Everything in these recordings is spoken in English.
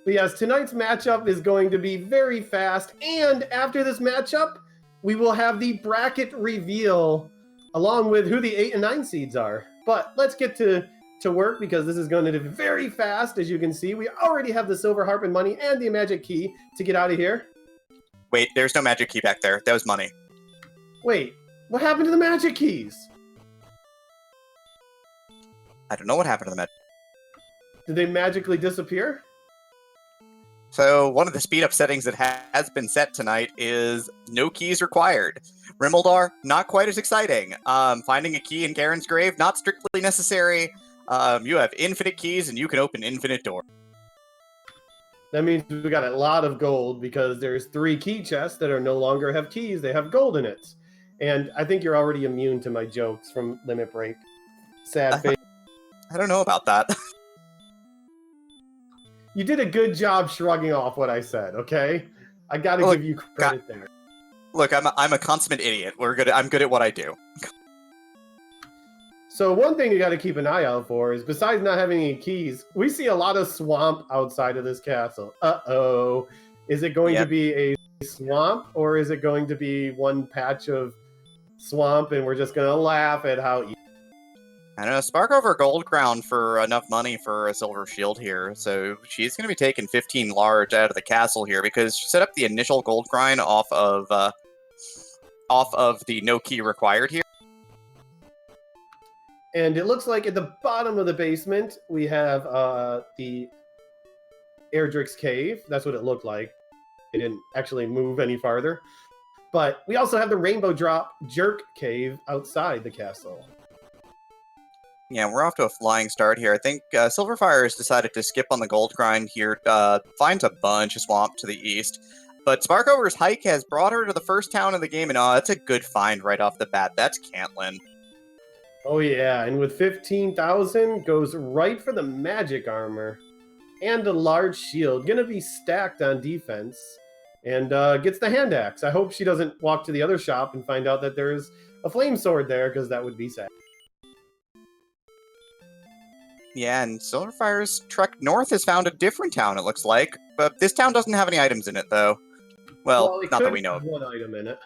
But yes, tonight's matchup is going to be very fast. And after this matchup, we will have the bracket reveal along with who the 8 and 9 seeds are. But let's get to work because this is going to be very fast. As you can see, we already have the silver harp and money and the magic key to get out of here. Wait, there's no magic key back there. That was money. Wait, what happened to the magic keys? I don't know what happened to the magic. Did they magically disappear? So one of the speed up settings that has been set tonight is no keys required. Rimmildar, not quite as exciting. Finding a key in Garen's grave, not strictly necessary. You have infinite keys and you can open infinite doors. That means we got a lot of gold because there's 3 key chests that are no longer have keys. They have gold in it. And I think you're already immune to my jokes from Limit Break. Sad face. I don't know about that. You did a good job shrugging off what I said, okay? I gotta give you credit there. Look, I'm a consummate idiot. I'm good at what I do. So one thing you gotta keep an eye out for is, besides not having any keys, we see a lot of swamp outside of this castle. Uh-oh. Is it going to be a swamp, or is it going to be one patch of swamp and we're just gonna laugh at how... I don't know, Sparkover Gold Crown for enough money for a silver shield here, so she's going to be taking 15 large out of the castle here because she set up the initial gold grind off of the no key required here. And it looks like at the bottom of the basement we have the Erdrick's Cave. That's what it looked like. It didn't actually move any farther. But we also have the Rainbow Drop Jerk Cave outside the castle. Yeah, we're off to a flying start here. I think Sylverfyre has decided to skip on the gold grind here, finds a bunch of swamp to the east. But Sparkover's hike has brought her to the first town of the game, and that's a good find right off the bat. That's Cantlin. Oh yeah, and with 15,000, goes right for the magic armor. And a large shield, gonna be stacked on defense. And gets the hand axe. I hope she doesn't walk to the other shop and find out that there's a flame sword there, because that would be sad. Yeah, and Sylverfyre's trek north has found a different town, it looks like. But this town doesn't have any items in it, though. Well, not that we know of. One item in it.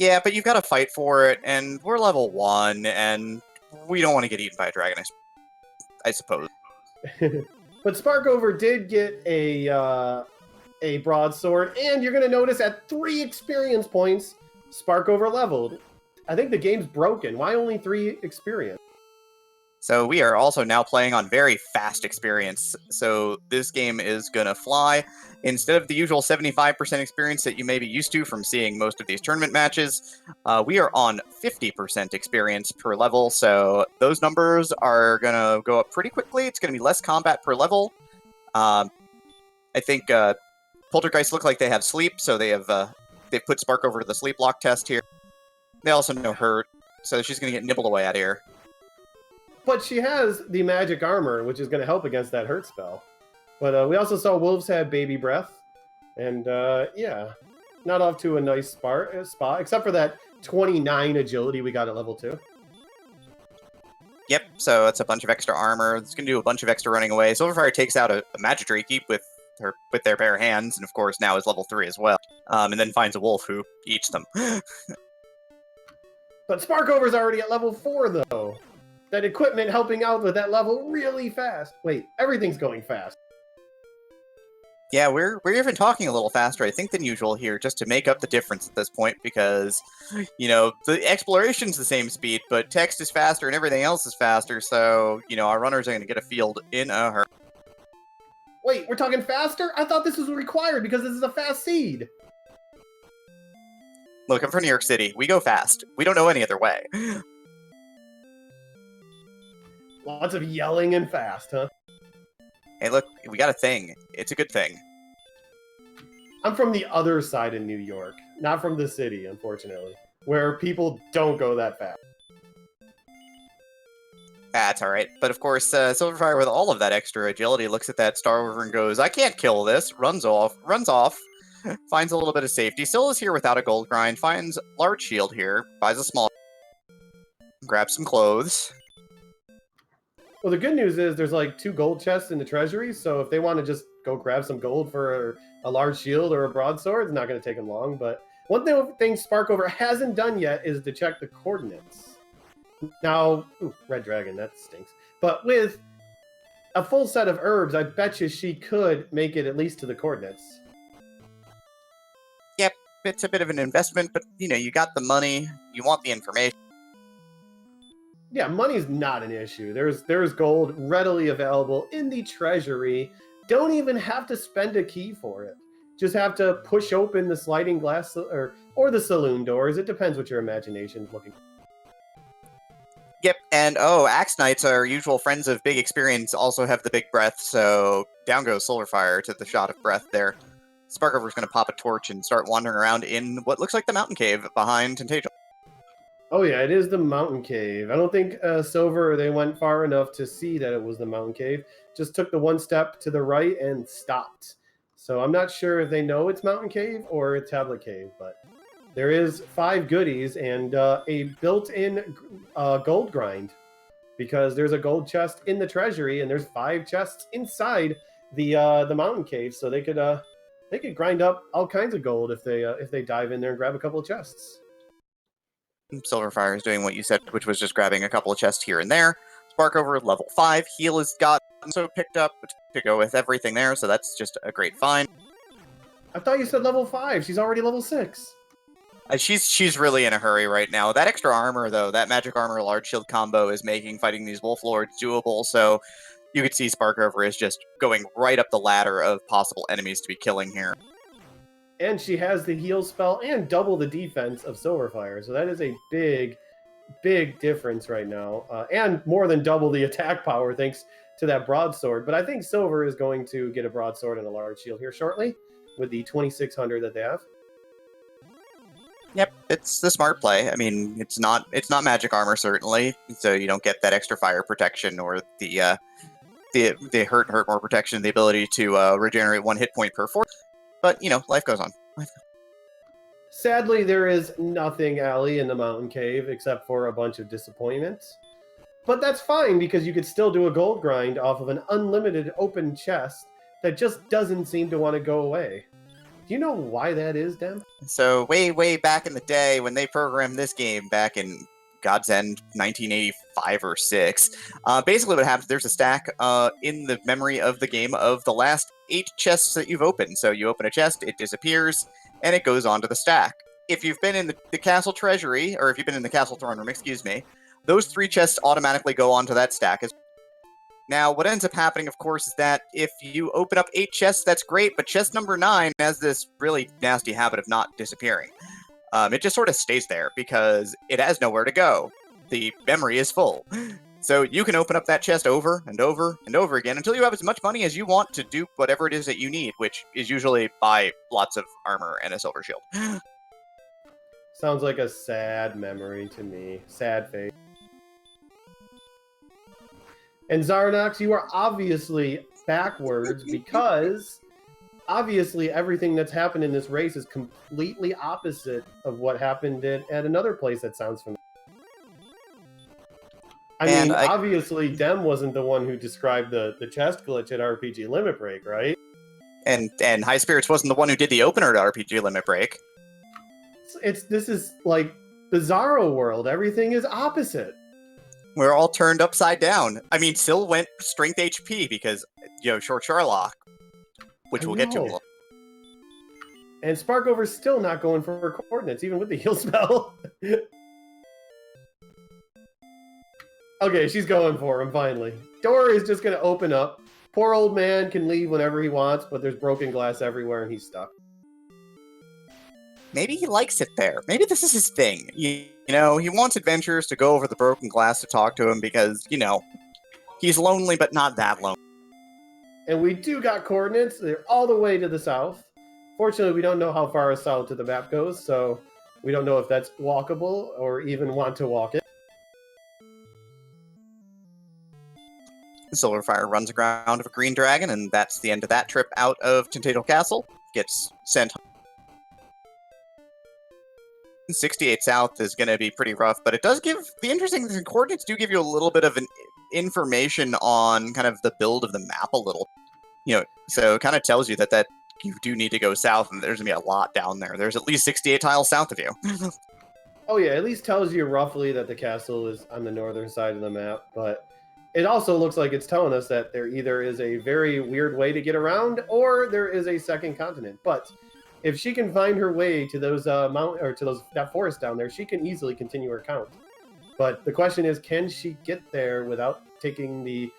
Yeah, but you've got to fight for it, and we're level 1, and we don't want to get eaten by a dragon, I suppose. But Sparkover did get a broadsword, and you're going to notice at 3 experience points, Sparkover leveled. I think the game's broken. Why only 3 experience? So we are also now playing on very fast experience. So this game is going to fly. Instead of the usual 75% experience that you may be used to from seeing most of these tournament matches, we are on 50% experience per level. So those numbers are going to go up pretty quickly. It's going to be less combat per level. I think Poltergeists look like they have sleep, so they've put Sparkover to the sleep lock test here. They also know hurt, so she's going to get nibbled away out of here. But she has the magic armor, which is going to help against that hurt spell. But we also saw Wolves had baby breath. And yeah, not off to a nice spot, except for that 29 agility we got at level 2. Yep, so it's a bunch of extra armor. It's going to do a bunch of extra running away. Sylverfyre takes out a magic Reiki with their bare hands, and of course now is level 3 as well. And then finds a wolf who eats them. But Sparkover's already at level 4, though. That equipment helping out with that level really fast. Wait, everything's going fast. Yeah, we're even talking a little faster, I think, than usual here, just to make up the difference at this point, because, you know, the exploration's the same speed, but text is faster and everything else is faster, so, you know, our runners are going to get a field in a hurry. Wait, we're talking faster? I thought this was required because this is a fast seed. Look, I'm from New York City. We go fast. We don't know any other way. Lots of yelling and fast, huh? Hey, look, we got a thing. It's a good thing. I'm from the other side of New York, not from the city, unfortunately, where people don't go that fast. That's alright. But of course, Sylverfyre, with all of that extra agility, looks at that Star Rover and goes, I can't kill this. Runs off, finds a little bit of safety. Still is here without a gold grind, finds large shield here, buys a small, grabs some clothes. Well, the good news is there's like 2 gold chests in the treasury, so if they want to just go grab some gold for a large shield or a broadsword, it's not going to take them long. But one thing Sparkover hasn't done yet is to check the coordinates. Now, ooh, red dragon, that stinks. But with a full set of herbs, I bet you she could make it at least to the coordinates. Yep, it's a bit of an investment, but you got the money, you want the information. Yeah, money's not an issue. There's gold readily available in the treasury. Don't even have to spend a key for it. Just have to push open the sliding glass or the saloon doors. It depends what your imagination's looking for. Yep, and Axe Knights, our usual friends of big experience, also have the big breath, so down goes Sylverfyre to the shot of breath there. Sparkover's going to pop a torch and start wandering around in what looks like the mountain cave behind Temptation. Oh yeah, it is the mountain cave. I don't think Silver, they went far enough to see that it was the mountain cave. Just took the one step to the right and stopped. So I'm not sure if they know it's mountain cave or it's tablet cave, but there is 5 goodies and a built-in gold grind, because there's a gold chest in the treasury and there's 5 chests inside the mountain cave, so they could grind up all kinds of gold if they dive in there and grab a couple of chests. Sylverfyre is doing what you said, which was just grabbing a couple of chests here and there. Sparkover, level 5. Heal has got so picked up to go with everything there, so that's just a great find. I thought you said level 5. She's already level 6. She's really in a hurry right now. That extra armor, though, that magic armor large shield combo is making fighting these wolf lords doable, so you could see Sparkover is just going right up the ladder of possible enemies to be killing here. And she has the heal spell and double the defense of Sylverfyre, so that is a big, big difference right now. And more than double the attack power thanks to that broadsword. But I think Silver is going to get a broadsword and a large shield here shortly with the 2600 that they have. Yep, it's the smart play. I mean, it's not magic armor, certainly, so you don't get that extra fire protection or the hurt more protection, the ability to regenerate 1 hit point per force. But, life goes on. Sadly, there is nothing, Allie, in the mountain cave except for a bunch of disappointments. But that's fine, because you could still do a gold grind off of an unlimited open chest that just doesn't seem to want to go away. Do you know why that is, Dem? So way back in the day when they programmed this game back in God's End 1985 or 6, basically what happens, there's a stack in the memory of the game of the last 8 chests that you've opened. So you open a chest, it disappears, and it goes onto the stack. If you've been in the castle treasury, or if you've been in the castle throne room, excuse me, those 3 chests automatically go onto that stack. Now, what ends up happening, of course, is that if you open up 8 chests, that's great, but chest number 9 has this really nasty habit of not disappearing. It just sort of stays there because it has nowhere to go. The memory is full. So you can open up that chest over and over and over again until you have as much money as you want to do whatever it is that you need, which is usually buy lots of armor and a silver shield. Sounds like a sad memory to me. Sad face. And Zarnox, you are obviously backwards because obviously everything that's happened in this race is completely opposite of what happened at another place that sounds familiar. Obviously Dem wasn't the one who described the chest glitch at RPG Limit Break, right? And Highspirits wasn't the one who did the opener to RPG Limit Break. This is like Bizarro World. Everything is opposite. We're all turned upside down. I mean, Syl went strength HP because, short Sharlock, which we'll get to. And Sparkover's still not going for coordinates, even with the heal spell. Okay, she's going for him, finally. Door is just going to open up. Poor old man can leave whenever he wants, but there's broken glass everywhere and he's stuck. Maybe he likes it there. Maybe this is his thing. He wants adventurers to go over the broken glass to talk to him because, he's lonely, but not that lonely. And we do got coordinates. They're all the way to the south. Fortunately, we don't know how far south to the map goes, so we don't know if that's walkable or even want to walk it. Sylverfyre runs aground of a green dragon, and that's the end of that trip out of Tentacle Castle. Gets sent 68 south is going to be pretty rough, but it does give the interesting coordinates do give you a little bit of information on kind of the build of the map a little. So it kind of tells you that you do need to go south, and there's going to be a lot down there. There's at least 68 tiles south of you. Oh yeah, at least tells you roughly that the castle is on the northern side of the map, but it also looks like it's telling us that there either is a very weird way to get around, or there is a second continent. But if she can find her way to those that forest down there, she can easily continue her count. But the question is, can she get there without taking the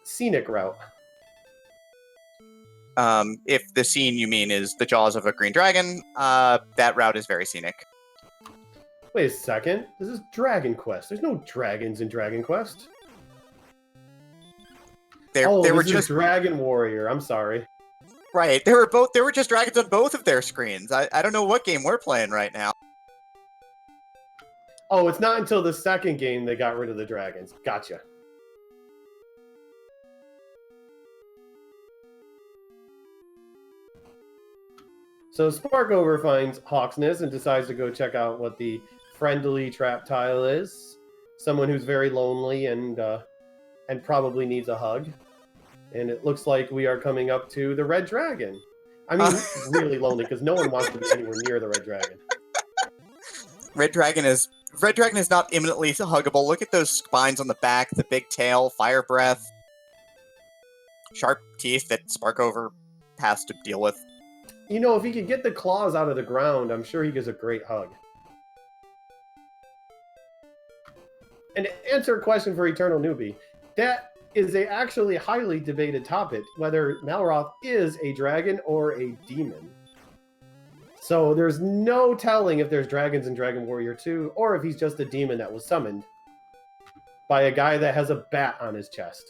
scenic route? If the scene you mean is the jaws of a green dragon, that route is very scenic. Wait a second. This is Dragon Quest. There's no dragons in Dragon Quest. They were just Dragon Warrior. I'm sorry. Right. There were just dragons on both of their screens. I don't know what game we're playing right now. Oh, it's not until the second game they got rid of the dragons. Gotcha. So Sparkover finds Hawksness and decides to go check out what the friendly trap tile is. Someone who's very lonely and probably needs a hug. And it looks like we are coming up to the Red Dragon. I mean, really lonely, because no one wants to be anywhere near the Red Dragon. Red Dragon is not imminently huggable. Look at those spines on the back, the big tail, fire breath, sharp teeth that Sparkover has to deal with. You know, if he could get the claws out of the ground, I'm sure he gives a great hug. And to answer a question for Eternal Newbie, that is a actually highly debated topic, whether Malroth is a dragon or a demon. So there's no telling if there's dragons in Dragon Warrior 2, or if he's just a demon that was summoned by a guy that has a bat on his chest.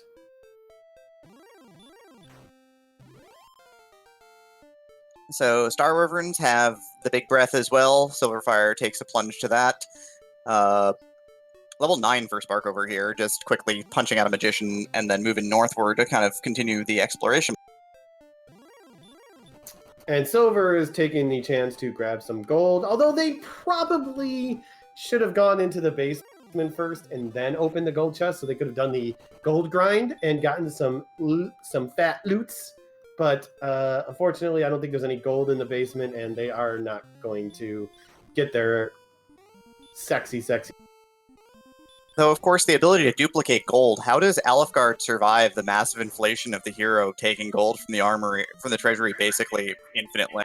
So Star Wyverns have the big breath as well. Sylverfyre takes a plunge to that. Level 9 for Sparkover here, just quickly punching out a Magician and then moving northward to kind of continue the exploration. And Silver is taking the chance to grab some gold, although they probably should have gone into the basement first and then opened the gold chest, so they could have done the gold grind and gotten some fat loots. But unfortunately, I don't think there's any gold in the basement, and they are not going to get their sexy. Though, of course, the ability to duplicate gold. How does Alfgard survive the massive inflation of the hero taking gold from the armory, from the treasury, basically infinitely?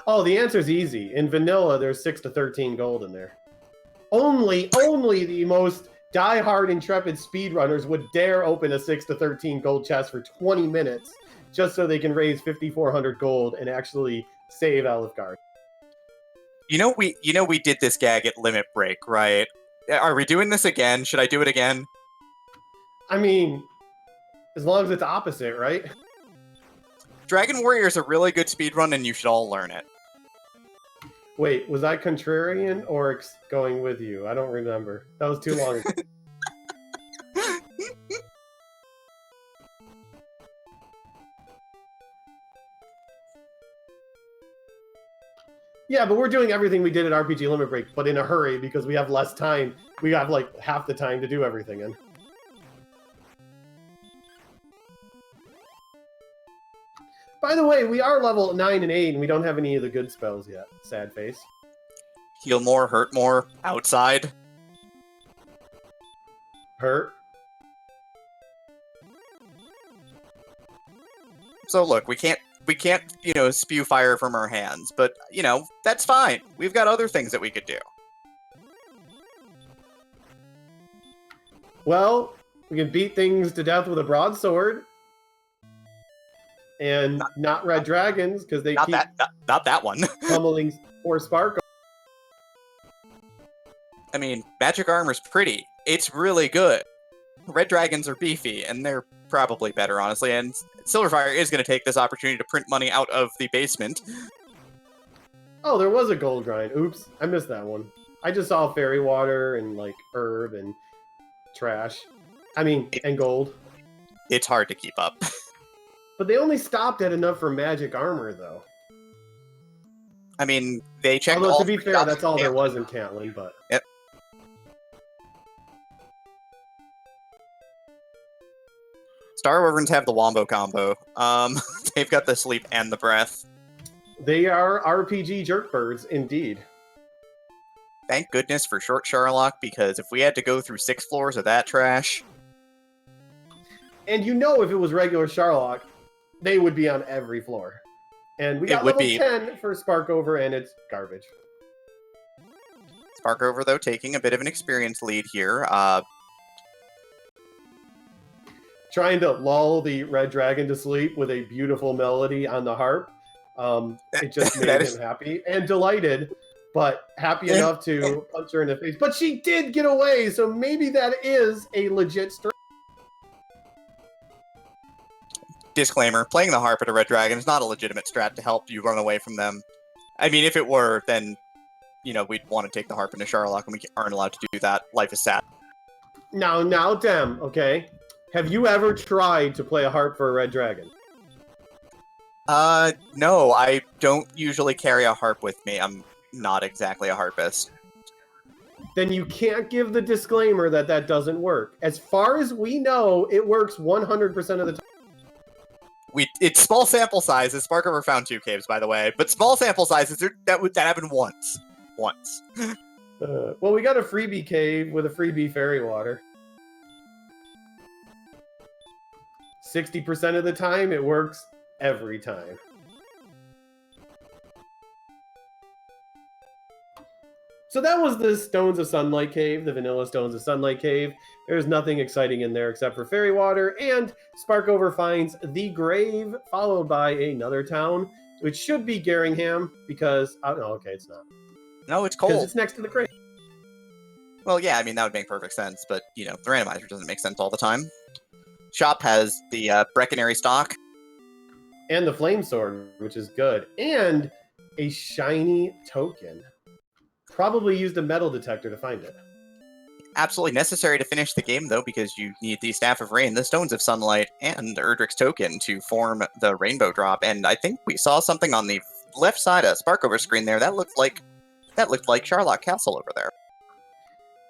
Oh, the answer's easy. In vanilla, there's 6 to 13 gold in there. Only the most die-hard intrepid speedrunners would dare open a 6 to 13 gold chest for 20 minutes just so they can raise 5,400 gold and actually save Alfgard. You know we did this gag at Limit Break, right? Are we doing this again? Should I do it again? I mean, as long as it's opposite, right? Dragon Warrior is a really good speedrun, and you should all learn it. Wait, was I contrarian or going with you? I don't remember. That was too long ago. Yeah, but we're doing everything we did at RPG Limit Break, but in a hurry because we have less time. We have like half the time to do everything in. By the way, we are level 9 and 8, and we don't have any of the good spells yet. Sad face. Heal more, hurt more, outside. Hurt. So look, we can't, spew fire from our hands, but, that's fine. We've got other things that we could do. Well, we can beat things to death with a broadsword. And not red dragons, because they keep not that one. pummeling poor Sparkle. I mean, magic armor's pretty. It's really good. Red dragons are beefy, and they're probably better, honestly, and Sylverfyre is going to take this opportunity to print money out of the basement. Oh, there was a gold grind. Oops, I missed that one. I just saw fairy water and, like, herb and trash. And gold. It's hard to keep up. But they only stopped at enough for magic armor, though. I mean, they checked Although, all to be fair, that's all there was in Cantlin, but... Yep. Star Wyverns have the Wombo combo. They've got the sleep and the breath. They are RPG jerkbirds, indeed. Thank goodness for Short Sharlock, because if we had to go through 6 floors of that trash... And you know if it was regular Sharlock, they would be on every floor. And we got level 10 for Sparkover, and it's garbage. Sparkover, though, taking a bit of an experience lead here. Trying to lull the red dragon to sleep with a beautiful melody on the harp. It just made him happy and delighted, but happy enough to punch her in the face. But she did get away, so maybe that is a legit strat. Disclaimer, playing the harp at a red dragon is not a legitimate strat to help you run away from them. I mean, if it were, then, you know, we'd want to take the harp into Sharlock, and we aren't allowed to do that. Life is sad. Now, Dem, okay? Have you ever tried to play a harp for a red dragon? No, I don't usually carry a harp with me. I'm not exactly a harpist. Then you can't give the disclaimer that that doesn't work. As far as we know, it works 100% of the time. It's small sample sizes. Sparkover found 2 caves, by the way, but small sample sizes, that happened once. Once. Well, we got a freebie cave with a freebie fairy water. 60% of the time, it works every time. So that was the Stones of Sunlight cave, the vanilla Stones of Sunlight cave. There's nothing exciting in there except for fairy water, and Sparkover finds the grave, followed by another town, which should be Garingham, because... Oh, no, okay, it's not. No, it's cold. Because it's next to the grave. Well, yeah, I mean, that would make perfect sense, but, you know, the randomizer doesn't make sense all the time. Shop has the Brecconary stock. And the Flame Sword, which is good. And a shiny token. Probably used a metal detector to find it. Absolutely necessary to finish the game, though, because you need the Staff of Rain, the Stones of Sunlight, and Erdrick's token to form the Rainbow Drop. And I think we saw something on the left side of Sparkover's screen there. That looked like Sharlock Castle over there.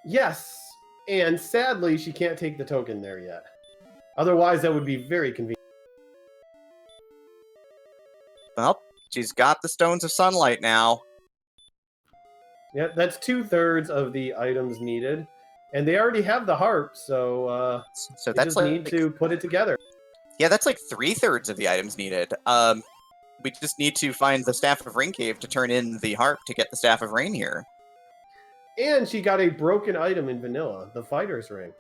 Yes, and sadly, she can't take the token there yet. Otherwise, that would be very convenient. Well, she's got the Stones of Sunlight now. Yeah, that's 2/3 of the items needed. And they already have the harp, so so they that's just like, need to put it together. Yeah, that's like 3/3 of the items needed. We just need to find the Staff of Rain cave to turn in the harp to get the Staff of Rain here. And she got a broken item in vanilla, the Fighter's Ring.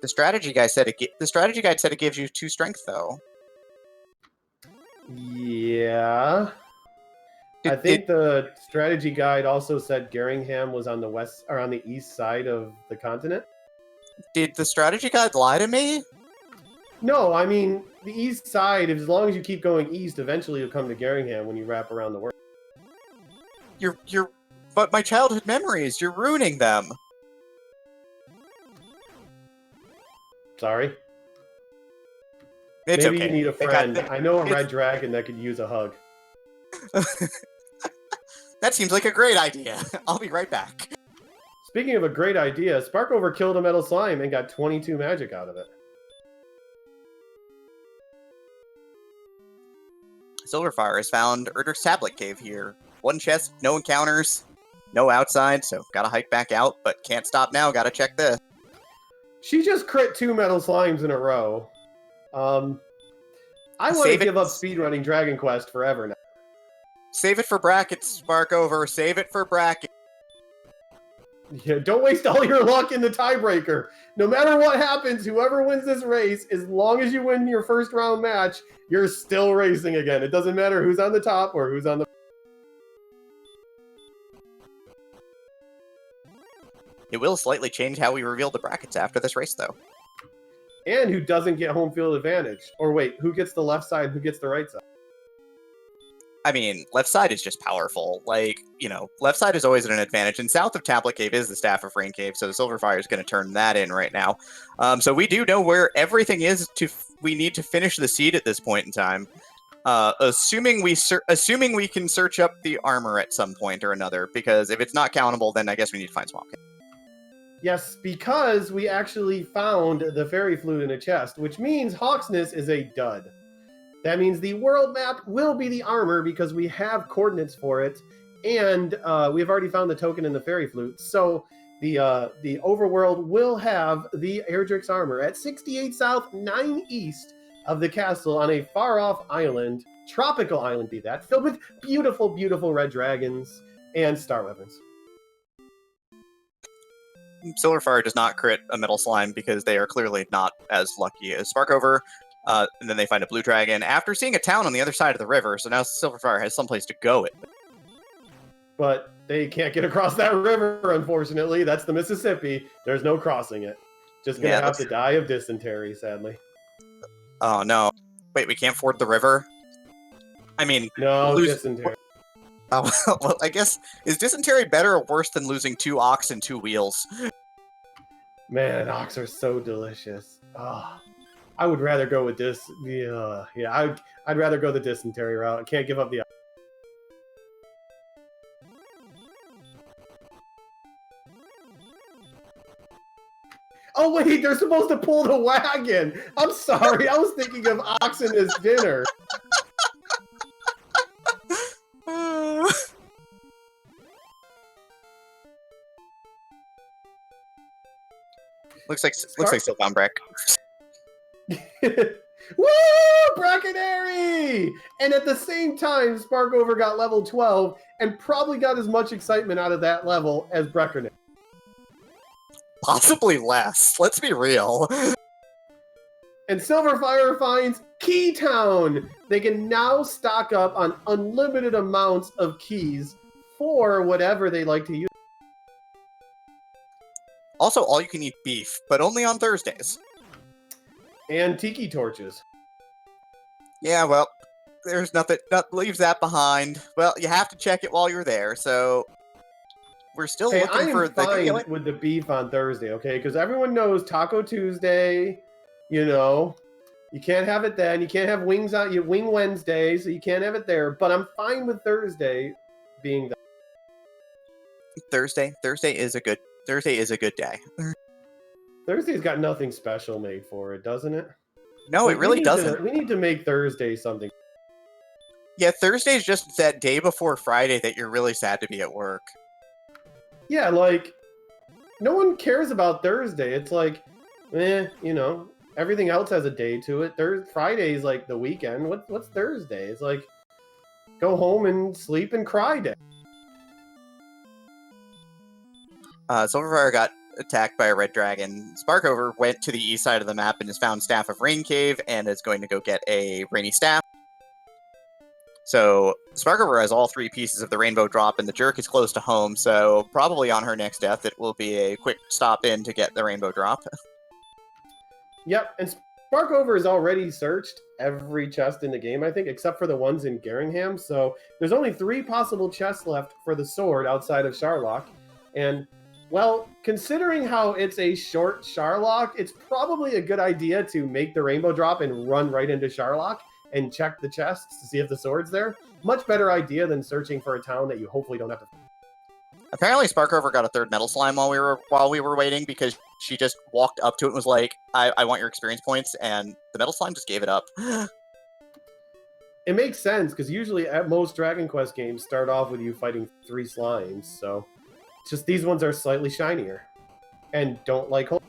The strategy guide said it gives you 2 strength, though. Yeah. I think the strategy guide also said Garingham was on the west or on the east side of the continent. Did the strategy guide lie to me? No, I mean the east side. As long as you keep going east, eventually you'll come to Garingham when you wrap around the world. But my childhood memories, you're ruining them. Sorry. It's Maybe okay. you need a friend. I know a red dragon that could use a hug. That seems like a great idea. I'll be right back. Speaking of a great idea, Sparkover killed a metal slime and got 22 magic out of it. Sylverfyre has found Erdrick's tablet cave here. 1 chest, no encounters, no outside, so gotta hike back out, but can't stop now, gotta check this. She just crit 2 metal slimes in a row. I want to give up speedrunning Dragon Quest forever now. Save it for brackets, Sparkover. Save it for brackets. Yeah, don't waste all your luck in the tiebreaker. No matter what happens, whoever wins this race, as long as you win your first round match, you're still racing again. It doesn't matter who's on the top or who's on the... It will slightly change how we reveal the brackets after this race, though. And who doesn't get home field advantage. Or wait, who gets the left side, who gets the right side? I mean, left side is just powerful. Like, you know, left side is always at an advantage. And south of Tablet Cave is the Staff of Rain Cave, so the Sylverfyre is going to turn that in right now. So we do know where everything is. We need to finish the seed at this point in time. Assuming we can search up the armor at some point or another, because if it's not countable, then I guess we need to find Swamp Cave. Yes, because we actually found the fairy flute in a chest, which means Hawksness is a dud. That means the world map will be the armor because we have coordinates for it, and we've already found the token in the fairy flute. So the overworld will have the Erdrick's armor at 68 south, 9 east of the castle on a far-off island, tropical island be that, filled with beautiful, beautiful red dragons and star weapons. Sylverfyre does not crit a metal slime because they are clearly not as lucky as Sparkover. And then they find a blue dragon after seeing a town on the other side of the river, so now Sylverfyre has someplace to go. But they can't get across that river, unfortunately. That's the Mississippi. There's no crossing it. Just gonna have to die of dysentery, sadly. Oh, no. Wait, we can't ford the river? I mean... No, dysentery. Oh, well, I guess... Is dysentery better or worse than losing 2 ox and 2 wheels? Man, ox are so delicious. Oh, I would rather go with this. Yeah, I'd rather go the dysentery route. I can't give up the... Oh, wait, they're supposed to pull the wagon. I'm sorry. I was thinking of oxen as dinner. Looks like Silvan Breck. Woo! Brackenary! And at the same time, Sparkover got level 12 and probably got as much excitement out of that level as Brackenary. Possibly less. Let's be real. And Sylverfyre finds Keytown. They can now stock up on unlimited amounts of keys for whatever they like to use. Also, all you can eat beef, but only on Thursdays. And tiki torches. Yeah, well, there's nothing. Leaves that behind. Well, you have to check it while you're there, so we're still looking for the. I am fine with the beef on Thursday, okay? Because everyone knows Taco Tuesday. You know, you can't have it then. You can't have wings on you. Wing Wednesday, so you can't have it there. But I'm fine with Thursday being the Thursday. Thursday is a good day. Thursday's got nothing special made for it, doesn't it? No, it really doesn't. We need to make Thursday something. Yeah, Thursday's just that day before Friday that you're really sad to be at work. Yeah, like, no one cares about Thursday. It's like, you know, everything else has a day to it. Friday's like the weekend. What's Thursday? It's like, go home and sleep and cry day. Sylverfyre got attacked by a red dragon. Sparkover went to the east side of the map and has found Staff of Rain Cave and is going to go get a rainy staff. So Sparkover has all 3 pieces of the rainbow drop, and the jerk is close to home, so probably on her next death it will be a quick stop in to get the rainbow drop. Yep, and Sparkover has already searched every chest in the game, I think, except for the ones in Geringham, so there's only 3 possible chests left for the sword outside of Sharlock, and well, considering how it's a short Sharlock, it's probably a good idea to make the rainbow drop and run right into Sharlock and check the chests to see if the sword's there. Much better idea than searching for a town that you hopefully don't have to. Apparently Sparkover got a 3rd metal slime while we were waiting because she just walked up to it and was like, I want your experience points, and the metal slime just gave it up. It makes sense, because usually at most Dragon Quest games start off with you fighting 3 slimes, so it's just these ones are slightly shinier and don't like hole.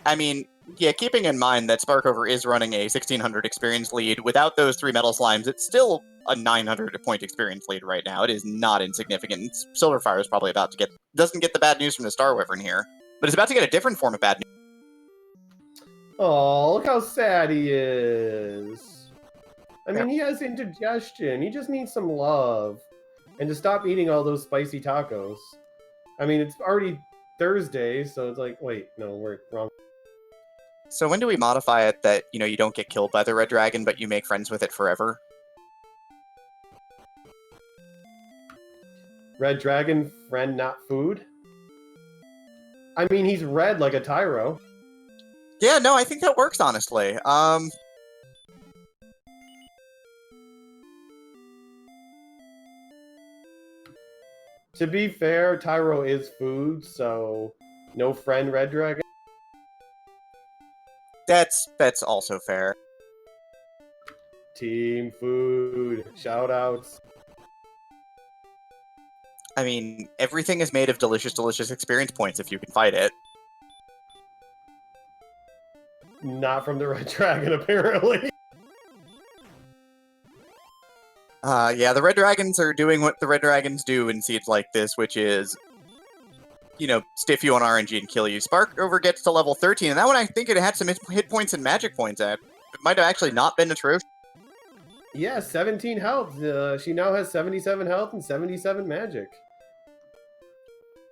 I mean, yeah, keeping in mind that Sparkover is running a 1600 experience lead, without those 3 metal slimes, it's still a 900 point experience lead right now. It is not insignificant. Sylverfyre is probably about to doesn't get the bad news from the Star Wyvern here, but it's about to get a different form of bad news. Oh, look how sad he is. I mean, he has indigestion. He just needs some love. And to stop eating all those spicy tacos. I mean, it's already Thursday, so it's like, wait, no, we're wrong. So when do we modify it that, you know, you don't get killed by the red dragon, but you make friends with it forever? Red dragon, friend, not food? I mean, he's red like a Tyro. Yeah, no, I think that works, honestly. To be fair, Tyro is food, so No friend Red Dragon. That's also fair. Team food. Shout outs. I mean, everything is made of delicious, delicious experience points if you can fight it. Not from the Red Dragon, apparently. Yeah, the Red Dragons are doing what the Red Dragons do in seeds like this, which is, you know, stiff you on RNG and kill you. Sparkover gets to level 13, and that one I think it had some hit points and magic points at. It might have actually not been atrocious. Yeah, 17 health. She now has 77 health and 77 magic.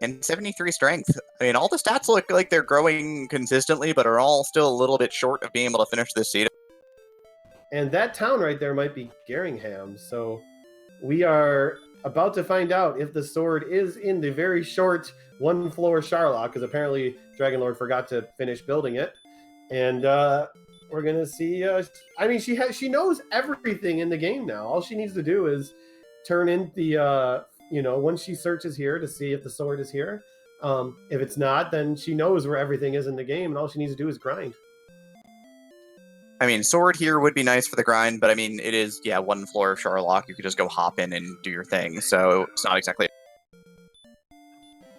And 73 strength. I mean, all the stats look like they're growing consistently, but are all still a little bit short of being able to finish this seed. And that town right there might be Geringham. So we are about to find out if the sword is in the very short one floor Charlock, because apparently Dragonlord forgot to finish building it. And we're gonna see. I mean, she knows everything in the game now. All she needs to do is turn in the once she searches here to see if the sword is here. If it's not, then she knows where everything is in the game, and all she needs to do is grind. I mean, sword here would be nice for the grind, but I mean, it is, yeah, one floor of Charlock. You could just go hop in and do your thing, so it's not exactly...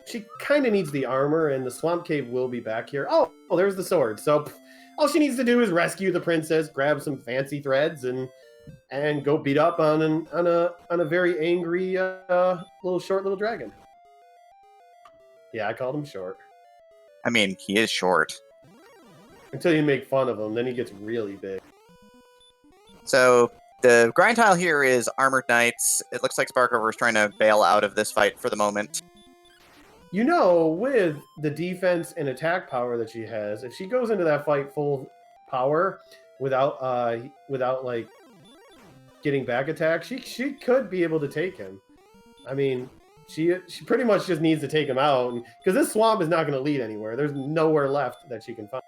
She kind of needs the armor, and the Swamp Cave will be back here. Oh, there's the sword. So all she needs to do is rescue the princess, grab some fancy threads, and go beat up on a very angry short little dragon. Yeah, I called him short. I mean, he is short. Until you make fun of him, then he gets really big. So the grind tile here is Armored Knights. It looks like Sparkover is trying to bail out of this fight for the moment. You know, with the defense and attack power that she has, if she goes into that fight full power without like getting back attack, she could be able to take him. I mean, she pretty much just needs to take him out, because this swamp is not going to lead anywhere. There's nowhere left that she can find.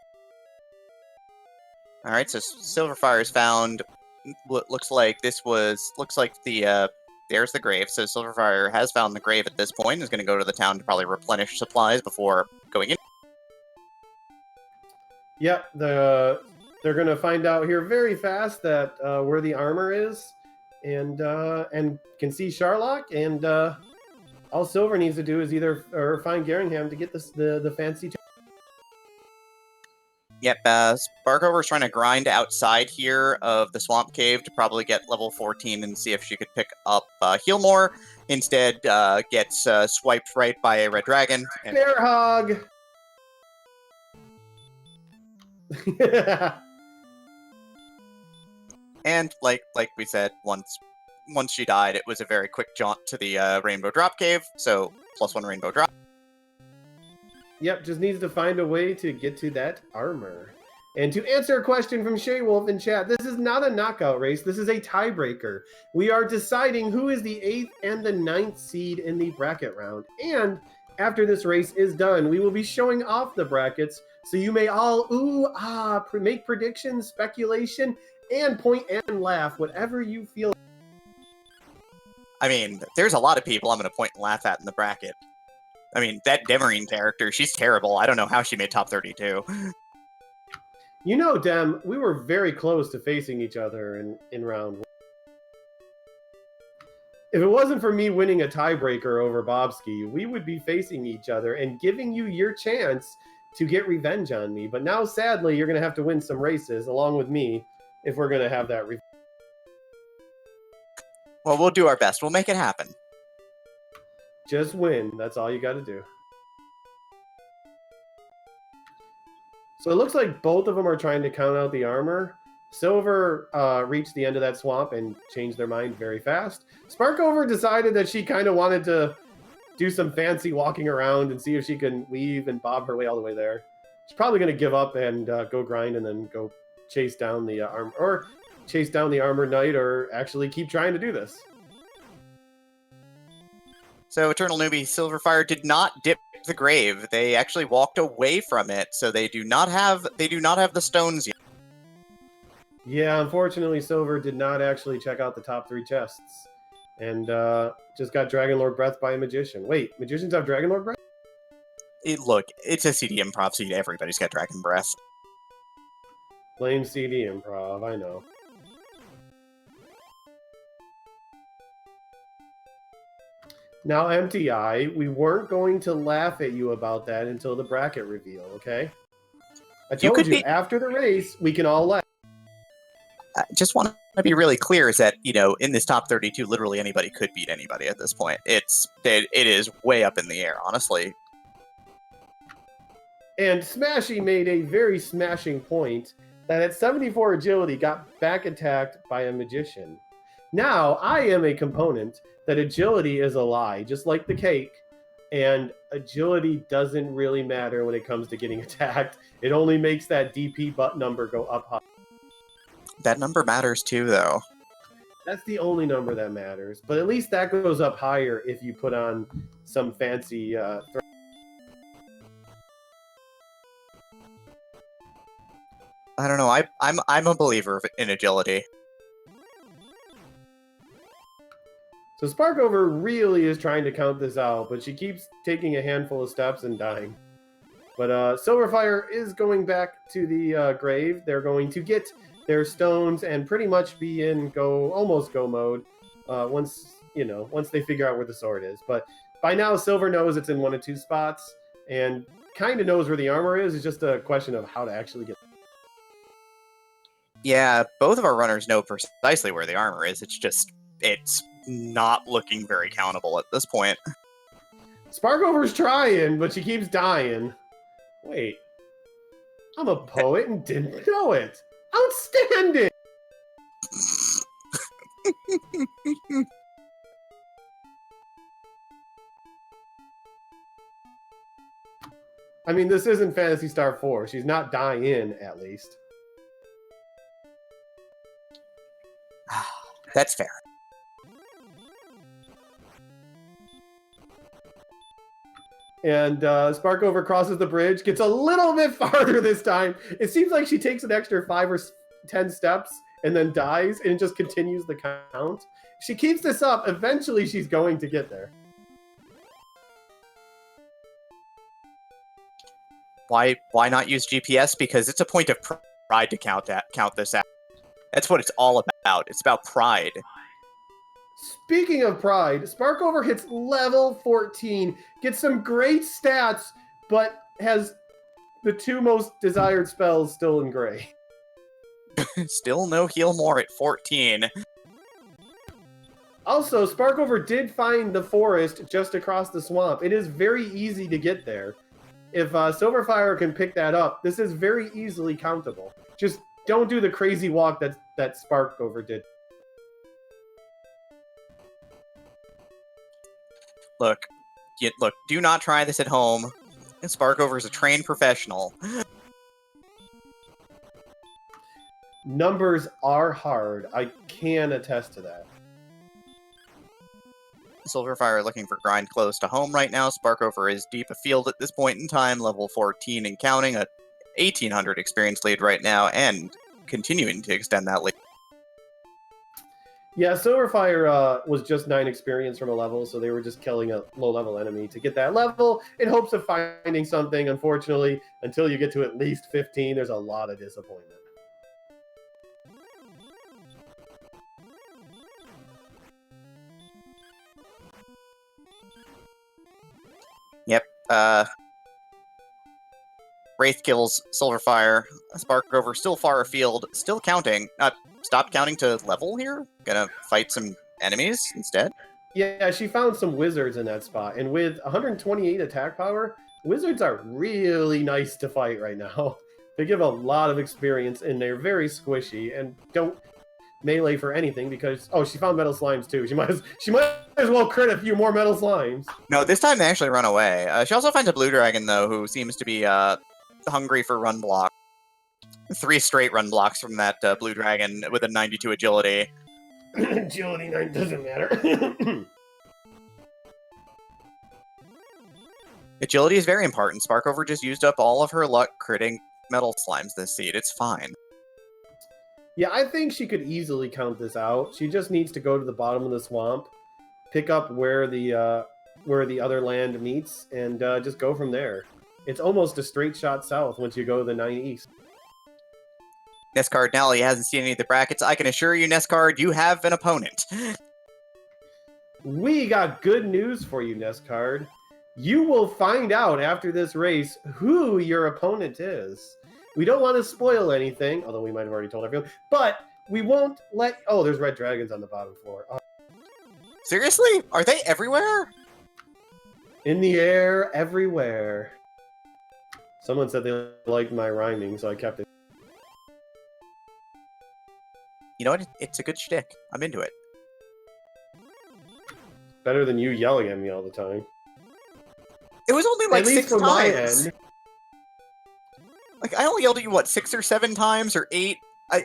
All right, so Sylverfyre is found. What looks like the there's the grave. So Sylverfyre has found the grave at this point. And is going to go to the town to probably replenish supplies before going in. Yep, they're going to find out here very fast that where the armor is, and can see Charlock, and all Silver needs to do is either find Geringham to get the fancy. Yep, Sparkover is trying to grind outside here of the Swamp Cave to probably get level 14 and see if she could pick up Heal More. Instead, gets swiped right by a Red Dragon. And... Bear hug! And like we said, once she died, it was a very quick jaunt to the Rainbow Drop Cave, so +1 Rainbow Drop. Yep, just needs to find a way to get to that armor. And to answer a question from Shay Wolf in chat, this is not a knockout race. This is a tiebreaker. We are deciding who is the 8th and the 9th seed in the bracket round. And after this race is done, we will be showing off the brackets, so you may all make predictions, speculation, and point and laugh, whatever you feel. I mean, there's a lot of people I'm going to point and laugh at in the bracket. I mean, that Demarine character, she's terrible. I don't know how she made top 32. You know, Dem, we were very close to facing each other in round 1. If it wasn't for me winning a tiebreaker over Bobski, we would be facing each other and giving you your chance to get revenge on me. But now, sadly, you're going to have to win some races along with me if we're going to have that revenge. Well, we'll do our best. We'll make it happen. Just win. That's all you got to do. So it looks like both of them are trying to count out the armor. Silver reached the end of that swamp and changed their mind very fast. Sparkover decided that she kind of wanted to do some fancy walking around and see if she can weave and bob her way all the way there. She's probably going to give up and go grind and then go chase down the armor, or chase down the armored knight, or actually keep trying to do this. So Eternal Newbie, Sylverfyre did not dip the grave. They actually walked away from it, so they do not have the stones yet. Yeah, unfortunately, Silver did not actually check out the top 3 chests, and just got Dragonlord Breath by a magician. Wait, magicians have Dragonlord Breath? Look, it's a CD improv seed. Everybody's got Dragon Breath. Blame CD improv, I know. Now, MTI, we weren't going to laugh at you about that until the bracket reveal, okay? I told you, after the race, we can all laugh. I just want to be really clear is that, in this top 32, literally anybody could beat anybody at this point. It is way up in the air, honestly. And Smashy made a very smashing point that at 74 agility got back attacked by a magician. Now, I am a component that agility is a lie, just like the cake. And agility doesn't really matter when it comes to getting attacked. It only makes that DP butt number go up high. That number matters too, though. That's the only number that matters. But at least that goes up higher if you put on some fancy... I don't know. I'm a believer in agility. So Sparkover really is trying to count this out, but she keeps taking a handful of steps and dying. But Sylverfyre is going back to the grave. They're going to get their stones and pretty much be in almost go mode once they figure out where the sword is. But by now, Silver knows it's in one of two spots and kind of knows where the armor is. It's just a question of how to actually get. Yeah, both of our runners know precisely where the armor is. It's not looking very countable at this point. Sparkover's trying, but she keeps dying. Wait. I'm a poet and didn't know it. Outstanding! I mean, this isn't Phantasy Star 4. She's not dying, at least. That's fair. And Sparkover crosses the bridge, gets a little bit farther this time. It seems like she takes an extra 5 or 10 steps and then dies, and it just continues the count. If she keeps this up, eventually she's going to get there. Why not use GPS? Because it's a point of pride to count this out. That's what it's all about. It's about pride. Speaking of pride, Sparkover hits level 14, gets some great stats, but has the two most desired spells still in gray. Still no heal more at 14. Also, Sparkover did find the forest just across the swamp. It is very easy to get there. If Sylverfyre can pick that up, this is very easily countable. Just don't do the crazy walk that Sparkover did. Look, do not try this at home. Sparkover is a trained professional. Numbers are hard. I can attest to that. Sylverfyre looking for grind close to home right now. Sparkover is deep afield at this point in time, level 14 and counting, a 1800 experience lead right now, and continuing to extend that lead. Yeah, Sylverfyre was just 9 experience from a level, so they were just killing a low-level enemy to get that level in hopes of finding something. Unfortunately, until you get to at least 15, there's a lot of disappointment. Yep, Wraith kills Sylverfyre. Sparkover still far afield, still counting. Stopped counting to level here? Gonna fight some enemies instead? Yeah, she found some wizards in that spot, and with 128 attack power, wizards are really nice to fight right now. They give a lot of experience, and they're very squishy, and don't melee for anything because she found metal slimes too. She might as well crit a few more metal slimes. No, this time they actually run away. She also finds a blue dragon though, who seems to be hungry for run block. 3 straight run blocks from that blue dragon with a 92 agility. Agility 9 doesn't matter. Agility is very important. Sparkover just used up all of her luck critting metal slimes this seed. It's fine. Yeah, I think she could easily count this out. She just needs to go to the bottom of the swamp, pick up where the where the other land meets and just go from there. It's almost a straight shot south once you go to the 9 east. Nescard Nally hasn't seen any of the brackets. I can assure you, Nescard, you have an opponent. We got good news for you, Nescard. You will find out after this race who your opponent is. We don't want to spoil anything, although we might have already told everyone, but we won't let... Oh, there's red dragons on the bottom floor. Oh. Seriously? Are they everywhere? In the air, everywhere. Someone said they liked my rhyming, so I kept it. You know what? It's a good shtick. I'm into it. Better than you yelling at me all the time. It was only like at least 6 from times. my end. Like, I only yelled at you, what, 6 or 7 times? Or 8?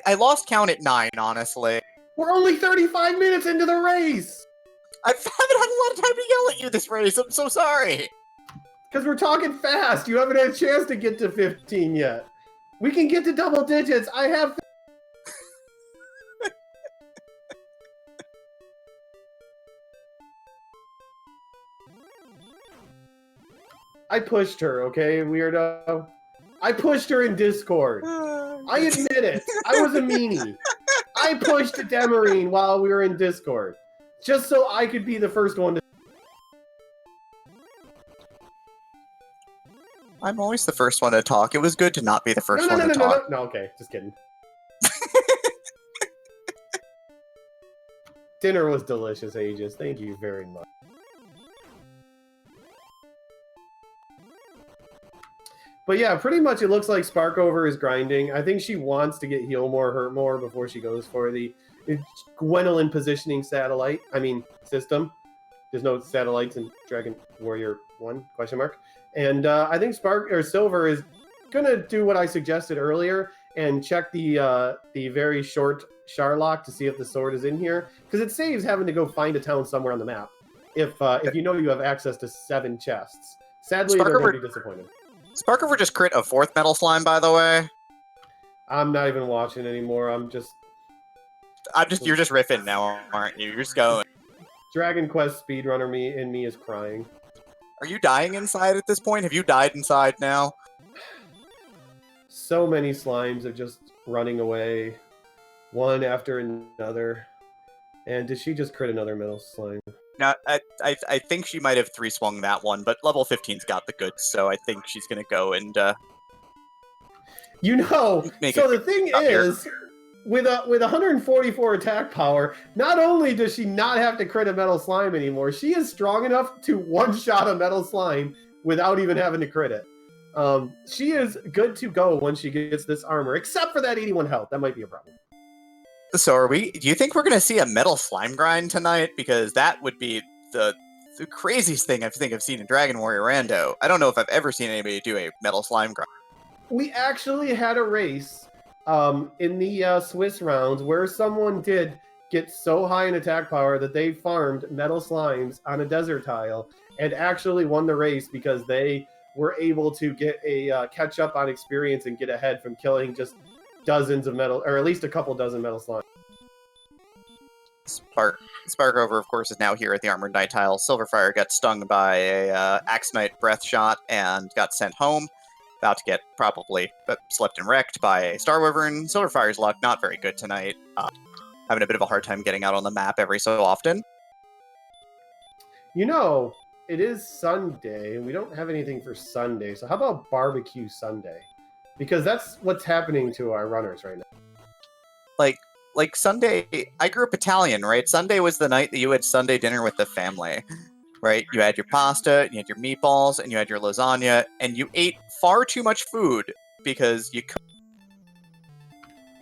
I lost count at 9, honestly. We're only 35 minutes into the race! I haven't had a lot of time to yell at you this race. I'm so sorry. Because we're talking fast. You haven't had a chance to get to 15 yet. We can get to double digits. I have... I pushed her, okay, weirdo? I pushed her in Discord. I admit it. I was a meanie. I pushed Demarine while we were in Discord. Just so I could be the first one to... I'm always the first one to talk. It was good to not be the first one to talk. No, okay, just kidding. Dinner was delicious, Aegis. Thank you very much. But yeah, pretty much it looks like Sparkover is grinding. I think she wants to get heal more, hurt more before she goes for the Gwendolyn positioning satellite. I mean, system. There's no satellites in Dragon Warrior 1, question mark. And I think Silver is going to do what I suggested earlier and check the very short Charlock to see if the sword is in here. Because it saves having to go find a town somewhere on the map if you know you have access to 7 chests. Sadly, they're going to be disappointed. Sparkover just crit a 4th Metal Slime, by the way. I'm not even watching anymore. You're just riffing now, aren't you? You're just going. Dragon Quest speedrunner me is crying. Are you dying inside at this point? Have you died inside now? So many slimes are just running away, one after another. And did she just crit another metal slime? Now, I think she might have 3-swung that one, but level 15's got the goods, so I think she's gonna go and You know, so the thing is, with 144 attack power, not only does she not have to crit a metal slime anymore, she is strong enough to one-shot a metal slime without even having to crit it. She is good to go once she gets this armor, except for that 81 health. That might be a problem. So do you think we're going to see a metal slime grind tonight? Because that would be the craziest thing I think I've seen in Dragon Warrior Rando. I don't know if I've ever seen anybody do a metal slime grind. We actually had a race in the Swiss rounds where someone did get so high in attack power that they farmed metal slimes on a desert tile and actually won the race because they were able to get a catch up on experience and get ahead from killing just dozens of metal, or at least a couple dozen metal slimes. Sparkover, of course, is now here at the Armored Knight tile. Sylverfyre got stung by a Axe Knight breath shot and got sent home. About to get probably slept and wrecked by a Star Wyvern. Sylverfyre's luck not very good tonight. Having a bit of a hard time getting out on the map every so often. You know, it is Sunday, and we don't have anything for Sunday. So how about Barbecue Sunday? Because that's what's happening to our runners right now. Like Sunday, I grew up Italian, right? Sunday was the night that you had Sunday dinner with the family, right? You had your pasta, you had your meatballs, and you had your lasagna, and you ate far too much food because you could.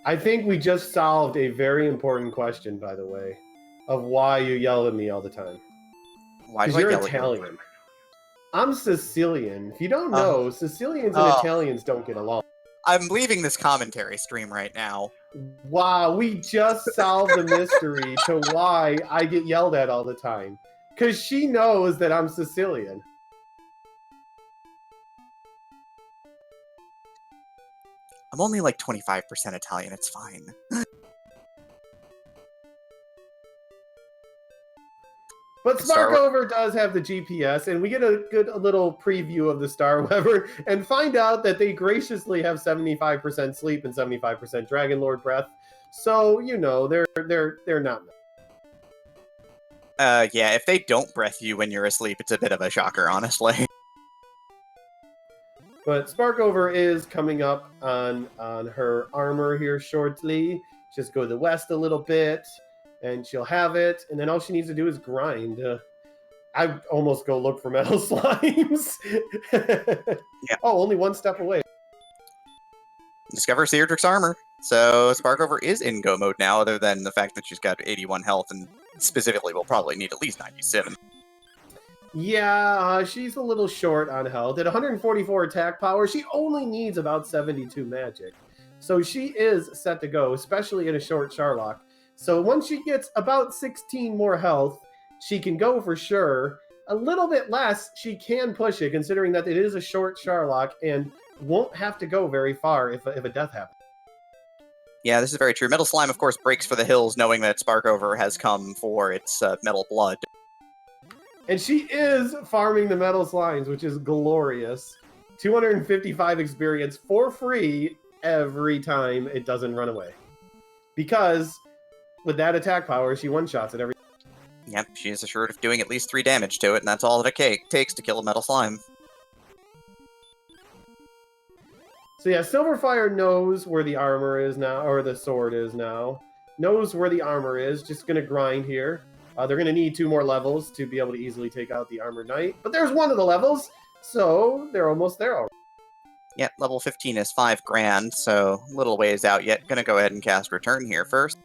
I think we just solved a very important question, by the way, of why you yell at me all the time. Why do Because I you're yell at you? Italian. I'm Sicilian. If you don't know, Sicilians and Italians don't get along. I'm leaving this commentary stream right now. Wow, we just solved the mystery to why I get yelled at all the time. Because she knows that I'm Sicilian. I'm only like 25% Italian, it's fine. But Sparkover does have the GPS, and we get a little preview of the Star Weaver and find out that they graciously have 75% sleep and 75% Dragon Lord breath. So, you know, they're not. Yeah, if they don't breath you when you're asleep, it's a bit of a shocker, honestly. But Sparkover is coming up on her armor here shortly. Just go to the west a little bit, and she'll have it. And then all she needs to do is grind. I almost go look for metal slimes. Yeah. Oh, only one step away. Discover Cedric's armor. So Sparkover is in go mode now, other than the fact that she's got 81 health, and specifically will probably need at least 97. Yeah, she's a little short on health. At 144 attack power, she only needs about 72 magic. So she is set to go, especially in a short Charlock. So once she gets about 16 more health, she can go for sure. A little bit less, she can push it, considering that it is a short Charlock and won't have to go very far if a death happens. Yeah, this is very true. Metal Slime, of course, breaks for the hills, knowing that Sparkover has come for its metal blood. And she is farming the metal slimes, which is glorious. 255 experience for free every time it doesn't run away. Because with that attack power, she one-shots it every. Yep, she is assured of doing at least 3 damage to it, and that's all that it takes to kill a metal slime. So yeah, Sylverfyre knows where the armor is now, or the sword is now. Knows where the armor is, just going to grind here. They're going to need 2 more levels to be able to easily take out the Armored Knight. But there's one of the levels, so they're almost there already. Yep, level 15 is 5 grand, so little ways out yet. Gonna go ahead and cast Return here first.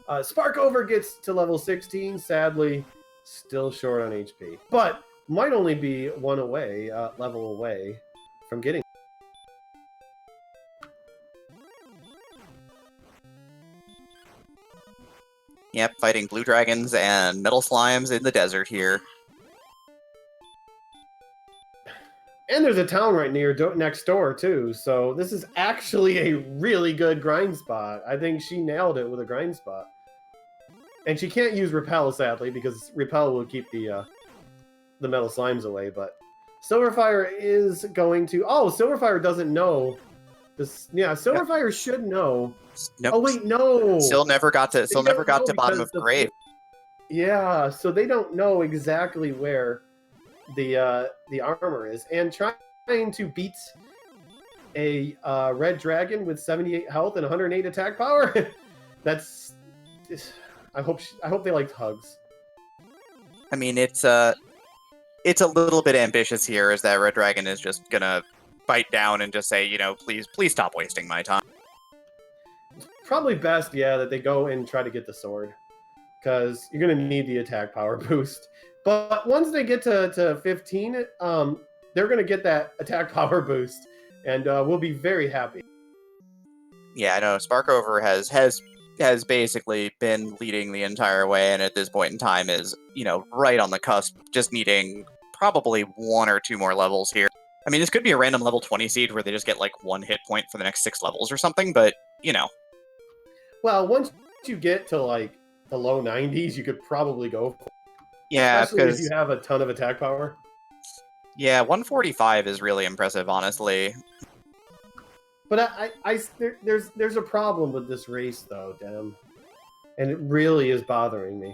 Sparkover gets to level 16, sadly, still short on HP. But might only be one level away from getting. Yep, fighting blue dragons and metal slimes in the desert here. And there's a town right next door, too. So this is actually a really good grind spot. I think she nailed it with a grind spot. And she can't use Repel, sadly, because Repel will keep the metal slimes away. But Sylverfyre is going to... Oh, Sylverfyre doesn't know. Yeah, Sylverfyre should know. Nope. Oh, wait, no. Still never got to bottom of grave. Yeah, so they don't know exactly where the armor is, and trying to beat a red dragon with 78 health and 108 attack power. That's. I hope they liked hugs. I mean, it's a little bit ambitious here, as that red dragon is just gonna bite down and just say, you know, please stop wasting my time. Probably best, yeah, that they go and try to get the sword, because you're gonna need the attack power boost. But once they get to 15, they're going to get that attack power boost, and we'll be very happy. Yeah, I know. Sparkover has basically been leading the entire way, and at this point in time is, you know, right on the cusp, just needing probably 1 or 2 more levels here. I mean, this could be a random level 20 seed where they just get like 1 hit point for the next 6 levels or something, but, you know. Well, once you get to like the low 90s, you could probably go for it. Yeah, especially if you have a ton of attack power. Yeah, 145 is really impressive, honestly. But there's a problem with this race, though, Dem, and it really is bothering me.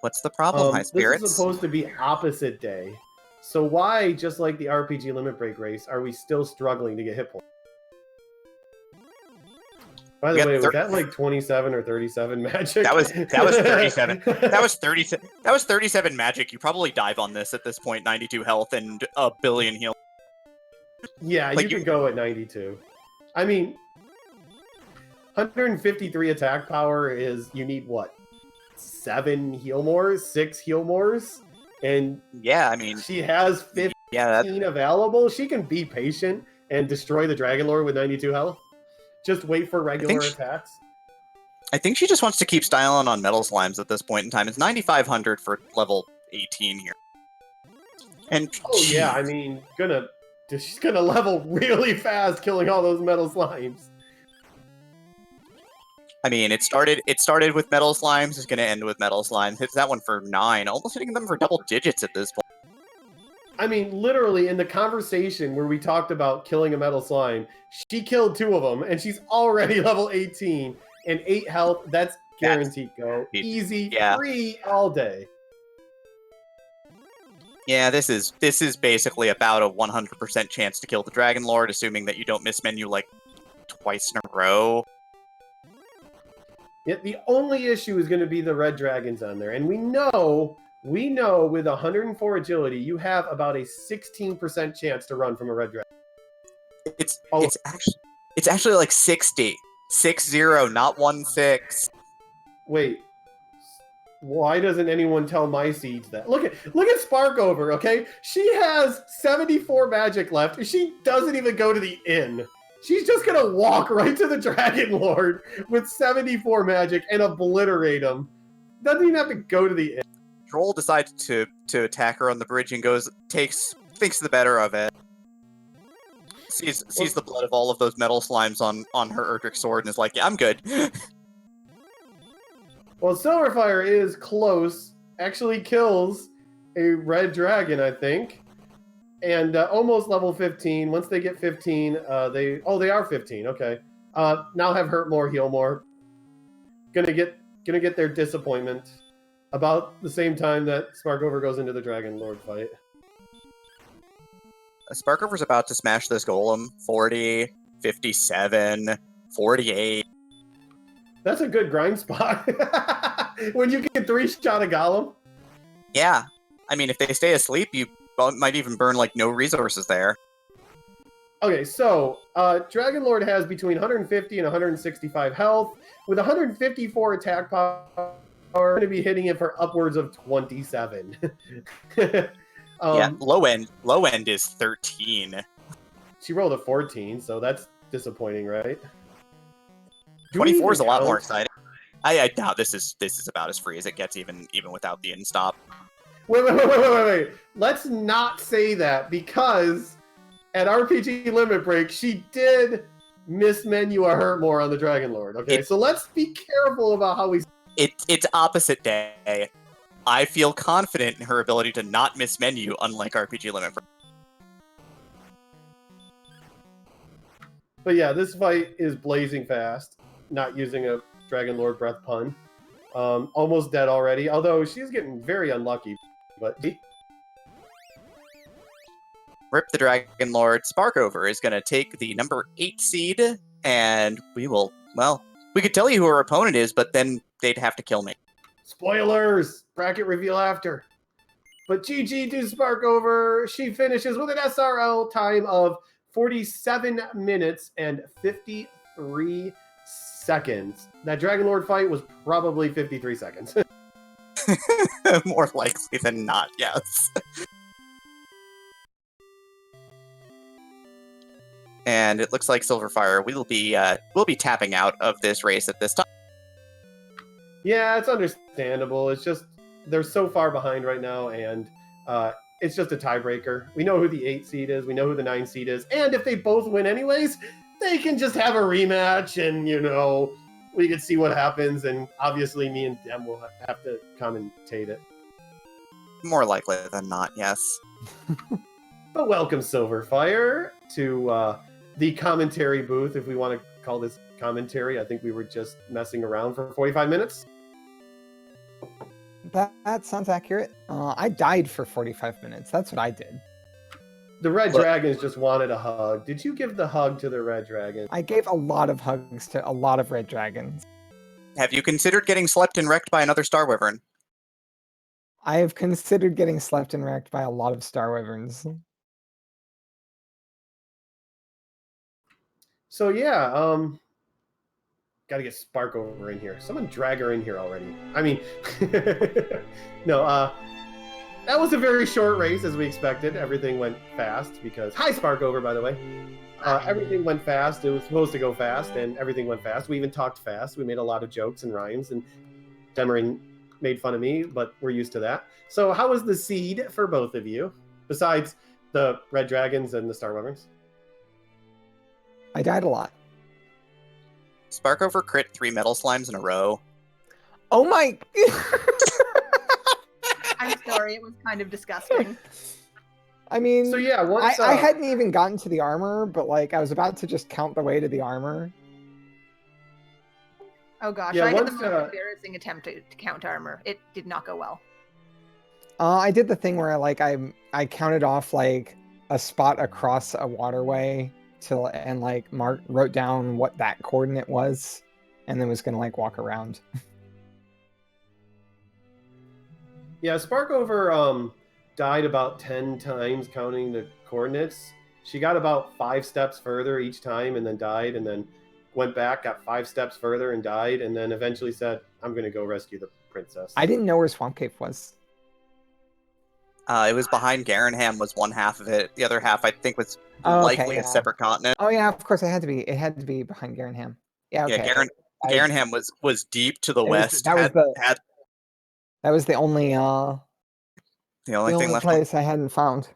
What's the problem, Highspirits? This is supposed to be opposite day, so why, just like the RPG Limit Break race, are we still struggling to get hit points? By the way, was that like 27 or 37 magic? That was 37. That was 37 magic. You probably dive on this at this point. 92 health and a billion heal. Yeah, like you can go at 92. I mean, 153 attack power is, you need what? 7 heal mores, 6 heal mores, and yeah, I mean, she has 15 available. She can be patient and destroy the Dragon Lord with 92 health. Just wait for regular attacks. I think she just wants to keep styling on metal slimes at this point in time. It's 9,500 for level 18 here. And yeah, I mean, she's gonna level really fast, killing all those metal slimes. I mean, it started with metal slimes. It's going to end with metal slimes. Hits that one for 9, almost hitting them for double digits at this point. I mean, literally in the conversation where we talked about killing a metal slime, she killed 2 of them, and she's already level 18 and 8 health. That's guaranteed go. Easy, yeah. free all day. Yeah, this is basically about a 100% chance to kill the Dragon Lord, assuming that you don't miss menu like twice in a row. Yeah, the only issue is going to be the red dragons on there, and we know with 104 agility, you have about a 16% chance to run from a red dragon. It's actually like 60, 6-0, not 1-6. Wait, why doesn't anyone tell my seeds that? Look at Sparkover, okay? She has 74 magic left. She doesn't even go to the inn. She's just gonna walk right to the Dragon Lord with 74 magic and obliterate him. Doesn't even have to go to the inn. Troll decides to attack her on the bridge and thinks the better of it. Sees the blood of all of those metal slimes on her Erdrick sword and is like, yeah, I'm good. Well, Sylverfyre is close. Actually kills a red dragon, I think. And almost level 15. Once they get 15, they are 15. Okay. Now have hurt more, heal more. Gonna get their disappointment about the same time that Sparkover goes into the Dragon Lord fight. Sparkover's about to smash this golem. 40, 57, 48. That's a good grind spot. When you get 3-shot a golem. Yeah. I mean, if they stay asleep, you might even burn like no resources there. Okay, so Dragon Lord has between 150 and 165 health. With 154 attack power, we're going to be hitting it for upwards of 27. Yeah, low end is 13. She rolled a 14, so that's disappointing, right? 24 is a lot more exciting. I doubt this is about as free as it gets, even without the in-stop. Wait. Let's not say that, because at RPG Limit Break, she did mismenu a hurt more on the Dragon Lord, okay? So let's be careful about how we... It's opposite day. I feel confident in her ability to not mismenu, unlike RPG Limit Break. But yeah, this fight is blazing fast, not using a Dragon Lord breath pun. Almost dead already, although she's getting very unlucky. But rip the Dragon Lord. Sparkover is going to take the number 8 seed, and we could tell you who our opponent is, but then they'd have to kill me. Spoilers! Bracket reveal after. But GG to Sparkover. She finishes with an SRL time of 47 minutes and 53 seconds. That Dragon Lord fight was probably 53 seconds. More likely than not, yes. And it looks like Sylverfyre will be tapping out of this race at this time. Yeah, it's understandable. It's just they're so far behind right now, and it's just a tiebreaker. We know who the 8 seed is. We know who the 9 seed is. And if they both win anyways, they can just have a rematch, and, we can see what happens. And obviously me and Dem will have to commentate it. More likely than not, yes. But welcome, Sylverfyre, to the commentary booth, if we want to call this commentary. I think we were just messing around for 45 minutes. That sounds accurate. I died for 45 minutes. That's what I did. The red dragons just wanted a hug. Did you give the hug to the red dragon? I gave a lot of hugs to a lot of red dragons. Have you considered getting slept and wrecked by another Star Wyvern? I have considered getting slept and wrecked by a lot of Star Wyverns. So yeah, gotta get Sparkover in here. Someone drag her in here already. I mean, no, that was a very short race, as we expected. Everything went fast because... Hi, Sparkover, by the way. Everything went fast. It was supposed to go fast, and everything went fast. We even talked fast. We made a lot of jokes and rhymes, and Demarin made fun of me, but we're used to that. So how was the seed for both of you, besides the Red Dragons and the Star Wyverns? I died a lot. Sparkover crit 3 metal slimes in a row. Oh my! I'm sorry, it was kind of disgusting. I mean, So yeah, once I hadn't even gotten to the armor, but like I was about to just count the way to the armor. Oh gosh, Yeah, I had the once, most embarrassing attempt to count armor. It did not go well. I did the thing where I counted off like a spot across a waterway and like wrote down what that coordinate was, and then was gonna like walk around. Yeah, Sparkover died about 10 times counting the coordinates. She got about 5 steps further each time and then died, and then went back, got 5 steps further and died, and then eventually said, I'm going to go rescue the princess. I didn't know where Swamp Cave was. It was behind Garenham was one half of it. The other half, I think, was Oh, okay, likely yeah. a separate continent. Oh yeah, of course it had to be. It had to be behind Garenham. Yeah, okay. Yeah, Garenham was deep to the west. That was the only the only thing left. place I hadn't found.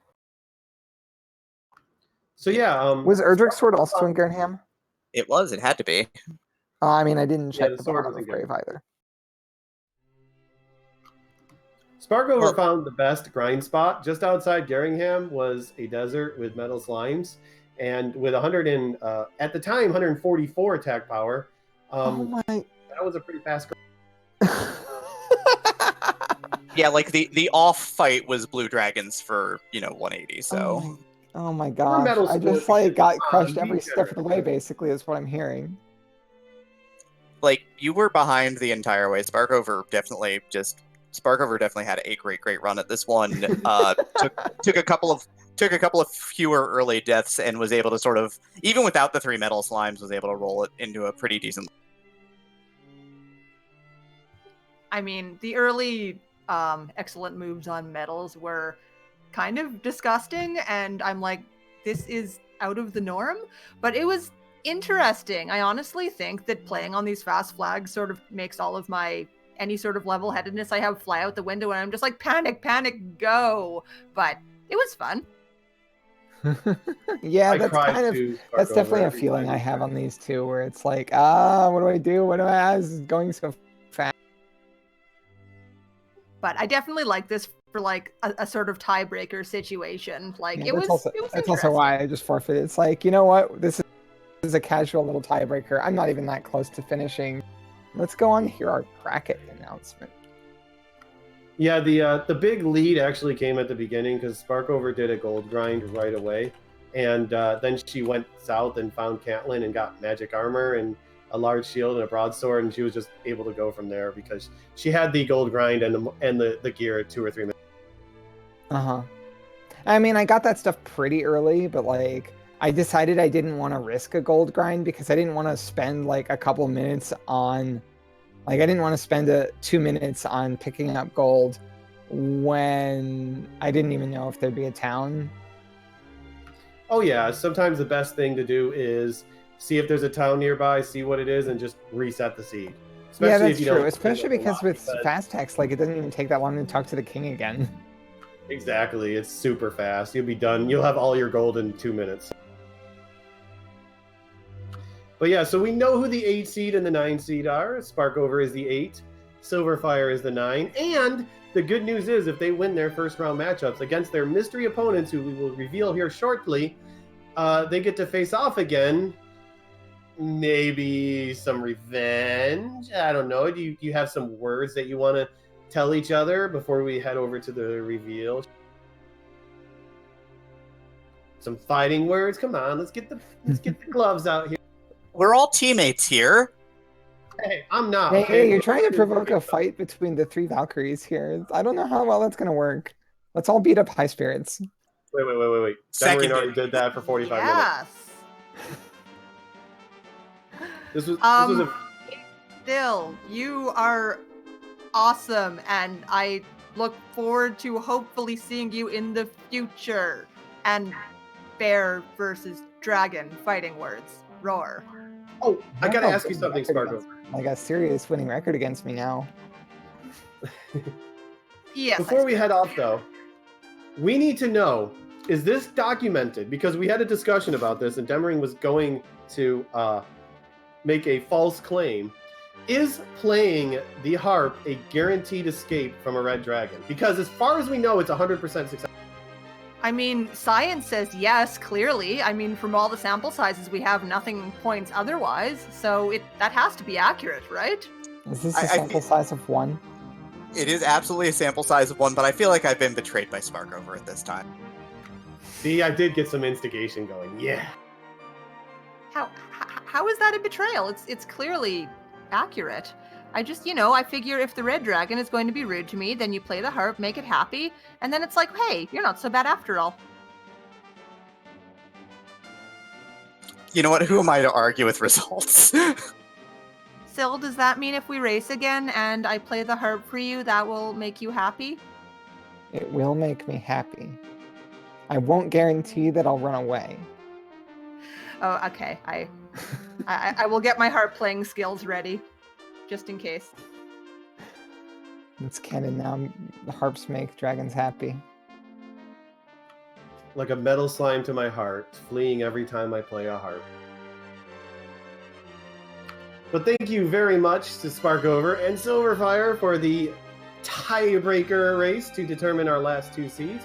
So yeah, Was Erdrick's sword also in Garenham? It was. It had to be. I mean, I didn't check the the sword bottom was of in Grave either. Sparkover found the best grind spot. Just outside Garingham was a desert with metal slimes, and with 100 and at the time 144 attack power. Oh my! That was a pretty fast grind. Yeah, like the off fight was Blue Dragons for 180. So. Oh my gosh! metal I just sport, like got come on, crushed be every step of the way. generous. Basically, is what I'm hearing. Like you were behind the entire way. Sparkover definitely had a great run at this one. Took a couple of fewer early deaths and was able to sort of, even without the 3 metal slimes, was able to roll it into a pretty decent. I mean, the early excellent moves on metals were kind of disgusting, and I'm like, this is out of the norm, but it was interesting. I honestly think that playing on these fast flags sort of makes all of my any sort of level-headedness I have fly out the window, and I'm just like, panic, go. But it was fun. Yeah, that's definitely a feeling I have on these two, where it's like, what do I do? What do I? This is going so fast. But I definitely like this for like a sort of tiebreaker situation. Like Yeah, it was that's also why I just forfeit. It's like, you know what? This is a casual little tiebreaker. I'm not even that close to finishing. Let's go on to hear our bracket announcement. Yeah, the big lead actually came at the beginning because Sparkover did a gold grind right away, and then she went south and found Catelyn and got magic armor and a large shield and a broadsword, and she was just able to go from there because she had the gold grind and the gear at 2 or 3 minutes. I mean, I got that stuff pretty early, but like I decided I didn't want to risk a gold grind because I didn't want to spend like a couple minutes on, like I didn't want to spend 2 minutes on picking up gold when I didn't even know if there'd be a town. Oh yeah, sometimes the best thing to do is see if there's a town nearby, see what it is, and just reset the seed. Especially Yeah, that's if you true. don't Especially because with fast text, like it doesn't even take that long to talk to the king again. Exactly, it's super fast. You'll be done. You'll have all your gold in 2 minutes. But yeah, so we know who the 8 seed and the 9 seed are. Sparkover is the 8, Sylverfyre is the 9, and the good news is if they win their first round matchups against their mystery opponents, who we will reveal here shortly, they get to face off again. Maybe some revenge. I don't know. Do you have some words that you want to tell each other before we head over to the reveal? Some fighting words. Come on, let's get the gloves out here. We're all teammates here. Hey, I'm not. Hey, you're trying to provoke a fight between the 3 Valkyries here. I don't know how well that's gonna work. Let's all beat up Highspirits. Wait. Second already did that for 45 minutes. This was Still, you are awesome, and I look forward to hopefully seeing you in the future. And bear versus dragon fighting words. Roar. Oh, I gotta ask you something, Sparkover. Like a serious winning record against me now. Yes. Before we head off, though, we need to know, is this documented? Because we had a discussion about this, and Demering was going to make a false claim. Is playing the harp a guaranteed escape from a red dragon? Because as far as we know, it's 100% success. I mean, science says yes, clearly. I mean, from all the sample sizes we have, nothing points otherwise. So that has to be accurate, right? Is this a sample size of 1? It is absolutely a sample size of 1, but I feel like I've been betrayed by Sparkover at this time. See, I did get some instigation going. Yeah. How is that a betrayal? It's clearly accurate. I just, I figure if the red dragon is going to be rude to me, then you play the harp, make it happy, and then it's like, hey, you're not so bad after all. You know what? Who am I to argue with results? Syl, does that mean if we race again and I play the harp for you, that will make you happy? It will make me happy. I won't guarantee that I'll run away. Oh, okay. I will get my harp playing skills ready, just in case. It's canon now. The harps make dragons happy. Like a metal slime to my heart, fleeing every time I play a harp. But thank you very much to Sparkover and Sylverfyre for the tiebreaker race to determine our last 2 seeds.